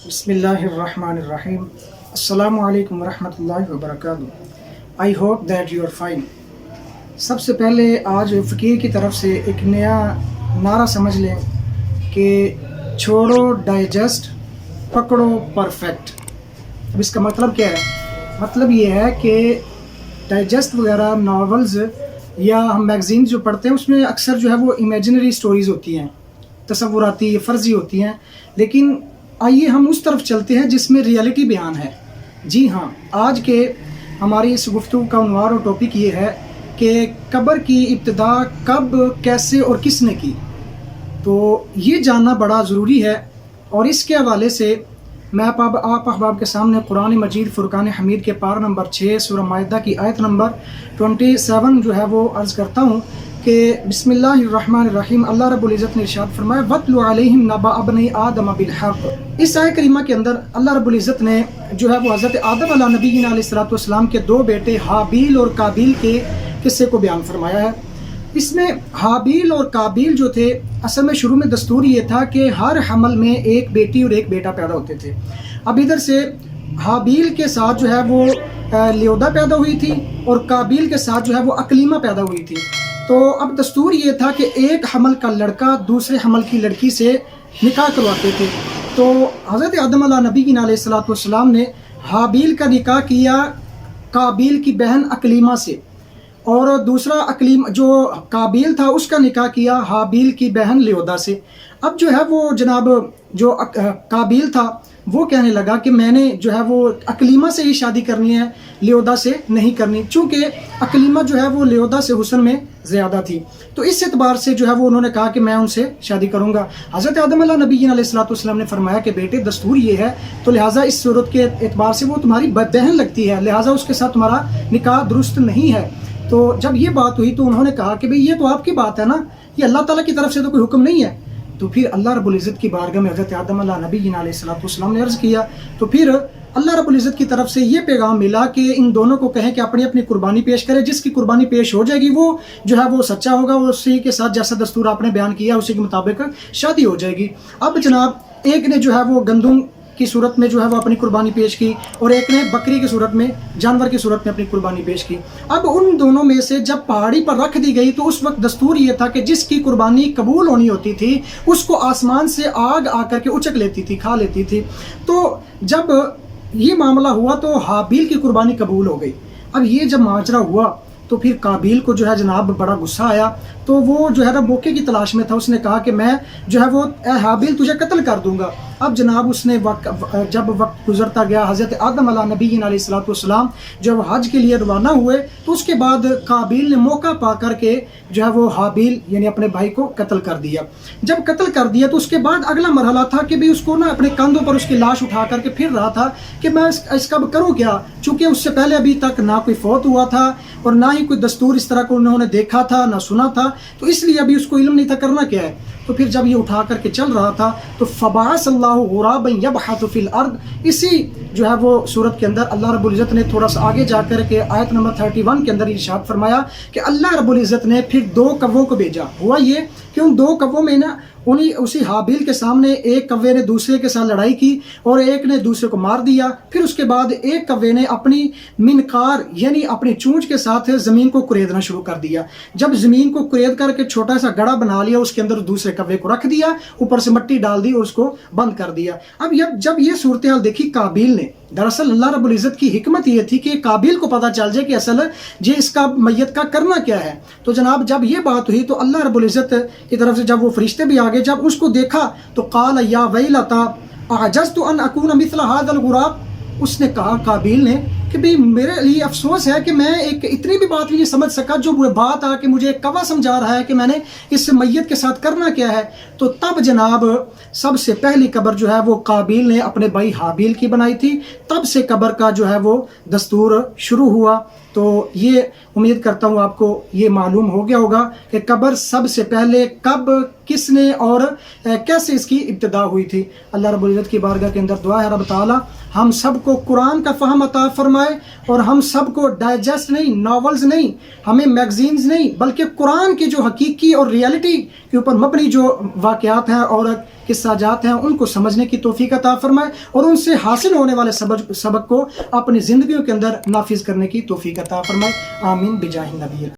بسم اللہ الرحمن الرحیم. السلام علیکم ورحمۃ اللہ وبرکاتہ. I hope that you are fine. سب سے پہلے آج فقیر کی طرف سے ایک نیا نعرہ سمجھ لیں کہ چھوڑو ڈائجسٹ، پکڑو پرفیکٹ. اب اس کا مطلب کیا ہے؟ مطلب یہ ہے کہ ڈائجسٹ وغیرہ ناولز یا ہم میگزینز جو پڑھتے ہیں اس میں اکثر جو ہے وہ امیجنری سٹوریز ہوتی ہیں، تصوراتی فرضی ہوتی ہیں. لیکن آئیے ہم اس طرف چلتے ہیں جس میں ریئلٹی بیان ہے. جی ہاں، آج کے ہماری اس گفتگو کا عنوان اور ٹاپک یہ ہے کہ قبر کی ابتدا کب، کیسے اور کس نے کی. تو یہ جاننا بڑا ضروری ہے، اور اس کے حوالے سے میں آپ احباب کے سامنے قرآن مجید فرقان حمید کے پارہ نمبر 6 سورہ مائدہ کی آیت نمبر 27 جو ہے وہ عرض کرتا ہوں کہ بسم اللہ الرحمن الرحیم. اللہ رب العزت نے ارشاد فرمایا وَاتْلُ عَلَيْهِمْ نَبَأَ ابْنَيْ آدَمَ بِالْحَقِّ. اس آیت کریمہ کے اندر اللہ رب العزت نے جو ہے وہ حضرت آدم علیہ نبینا علیہ السلام کے دو بیٹے حابیل اور قابیل کے قصے کو بیان فرمایا ہے. اس میں حابیل اور قابیل جو تھے، اصل میں شروع میں دستور یہ تھا کہ ہر حمل میں ایک بیٹی اور ایک بیٹا پیدا ہوتے تھے. اب ادھر سے حابیل کے ساتھ جو ہے وہ لیودا پیدا ہوئی تھی اور قابیل کے ساتھ جو ہے وہ اکلیمہ پیدا ہوئی تھی. تو اب دستور یہ تھا کہ ایک حمل کا لڑکا دوسرے حمل کی لڑکی سے نکاح کرواتے تھے. تو حضرت آدم علیہ نبینا علیہ السلام نے حابیل کا نکاح کیا قابیل کی بہن اکلیمہ سے، اور دوسرا جو قابیل تھا اس کا نکاح کیا حابیل کی بہن لیودا سے. اب جو ہے وہ جناب جو قابیل تھا وہ کہنے لگا کہ میں نے جو ہے وہ اکلیمہ سے ہی شادی کرنی ہے، لیودا سے نہیں کرنی، چونکہ اکلیمہ جو ہے وہ لیودا سے حسن میں زیادہ تھی. تو اس اعتبار سے جو ہے وہ انہوں نے کہا کہ میں ان سے شادی کروں گا. حضرت آدم علیہ نبی علیہ السلام نے فرمایا کہ بیٹے دستور یہ ہے، تو لہٰذا اس صورت کے اعتبار سے وہ تمہاری بہن لگتی ہے، لہٰذا اس کے ساتھ تمہارا نکاح درست نہیں ہے. تو جب یہ بات ہوئی تو انہوں نے کہا کہ بھئی یہ تو آپ کی بات ہے نا، یہ اللہ تعالیٰ کی طرف سے تو کوئی حکم نہیں ہے. تو پھر اللہ رب العزت کی بارگاہ میں حضرت آدم علیہ نبی علیہ السلام نے عرض کیا. تو پھر اللہ رب العزت کی طرف سے یہ پیغام ملا کہ ان دونوں کو کہیں کہ اپنی اپنی قربانی پیش کرے، جس کی قربانی پیش ہو جائے گی وہ جو ہے وہ سچا ہوگا، وہ اسی کے ساتھ جیسا دستور آپ نے بیان کیا اسی کے مطابق شادی ہو جائے گی. اب جناب ایک نے جو ہے وہ گندم کی صورت میں جو ہے وہ اپنی قربانی پیش کی، اور ایک نے بکری کی صورت میں، جانور کی صورت میں اپنی قربانی پیش کی. اب ان دونوں میں سے جب پہاڑی پر رکھ دی گئی تو اس وقت دستور یہ تھا کہ جس کی قربانی قبول ہونی ہوتی تھی اس کو آسمان سے آگ آ کر کے اچک لیتی تھی، کھا لیتی تھی. تو جب یہ معاملہ ہوا تو حابیل کی قربانی قبول ہو گئی. اب یہ جب ماجرا ہوا تو پھر قابیل کو جو ہے جناب بڑا غصہ آیا. تو وہ جو ہے نا موقع کی تلاش میں تھا، اس نے کہا کہ میں جو ہے وہ اے حابیل تجھے قتل کر دوں گا. اب جناب اس نے جب وقت گزرتا گیا، حضرت آدم علیہ نبی علیہ السلام جب حج کے لیے روانہ ہوئے تو اس کے بعد قابیل نے موقع پا کر کے جو ہے وہ حابیل یعنی اپنے بھائی کو قتل کر دیا. جب قتل کر دیا تو اس کے بعد اگلا مرحلہ تھا کہ بھی اس کو نا اپنے کندھوں پر اس کی لاش اٹھا کر کے پھر رہا تھا کہ میں اس کا کروں کیا، چونکہ اس سے پہلے ابھی تک نہ کوئی فوت ہوا تھا اور نہ ہی کوئی دستور اس طرح کو انہوں نے دیکھا تھا نہ سنا تھا، تو اس لیے ابھی اس کو علم نہیں تھا کرنا کیا ہے. تو پھر جب یہ اٹھا کر کے چل رہا تھا تو فبعث اللہ غرابا یبحث فی الارض، اسی جو ہے وہ صورت کے اندر اللہ رب العزت نے تھوڑا سا آگے جا کر کے آیت نمبر 31 کے اندر ارشاد فرمایا کہ اللہ رب العزت نے پھر 2 کووں کو بھیجا. ہوا یہ کہ ان 2 کووں میں نا اسی حابیل کے سامنے ایک کوے نے دوسرے کے ساتھ لڑائی کی اور ایک نے دوسرے کو مار دیا. پھر اس کے بعد ایک کوے نے اپنی منقار یعنی اپنی چونچ کے ساتھ زمین کو کریدنا شروع کر دیا. جب زمین کو کرید کر کے چھوٹا سا گڑھا بنا لیا، اس کے اندر دوسرے کوے کو رکھ دیا، اوپر سے مٹی ڈال دی اور اس کو بند کر دیا. اب جب یہ صورتحال دیکھی قابیل نے، دراصل اللہ رب العزت کی حکمت یہ تھی کہ قابیل کو پتہ چل جائے کہ اصل یہ اس کا میت کا کرنا کیا ہے. تو جناب جب یہ بات ہوئی تو اللہ رب العزت کی طرف سے جب وہ فرشتے بھی آگے جب اس کو دیکھا تو قال یا ویلتا اعجزت ان اکون مثل هذا الغراب، اس نے کہا قابیل نے کہ بھئی میرے لیے افسوس ہے کہ میں ایک اتنی بھی بات نہیں سمجھ سکا، جو بات آ کہ مجھے ایک کوا سمجھا رہا ہے کہ میں نے اس میت کے ساتھ کرنا کیا ہے. تو تب جناب سب سے پہلی قبر جو ہے وہ قابیل نے اپنے بھائی حابیل کی بنائی تھی. تب سے قبر کا جو ہے وہ دستور شروع ہوا. تو یہ امید کرتا ہوں آپ کو یہ معلوم ہو گیا ہوگا کہ قبر سب سے پہلے کب، کس نے اور کیسے اس کی ابتدا ہوئی تھی. اللہ رب العزت کی بارگاہ کے اندر دعا ہے رب تعالیٰ ہم سب کو قرآن کا فہم عطا فرمائے، اور ہم سب کو ڈائجسٹ نہیں، ناولز نہیں، ہمیں میگزینز نہیں، بلکہ قرآن کی جو حقیقی اور ریئلٹی کے اوپر مبنی جو واقعات ہیں اور قصہ جات ہیں ان کو سمجھنے کی توفیق عطا فرمائے اور ان سے حاصل ہونے والے سبق کو اپنی زندگیوں کے اندر نافذ کرنے کی توفیق عطا فرمائے. آمین بجاہ نبی.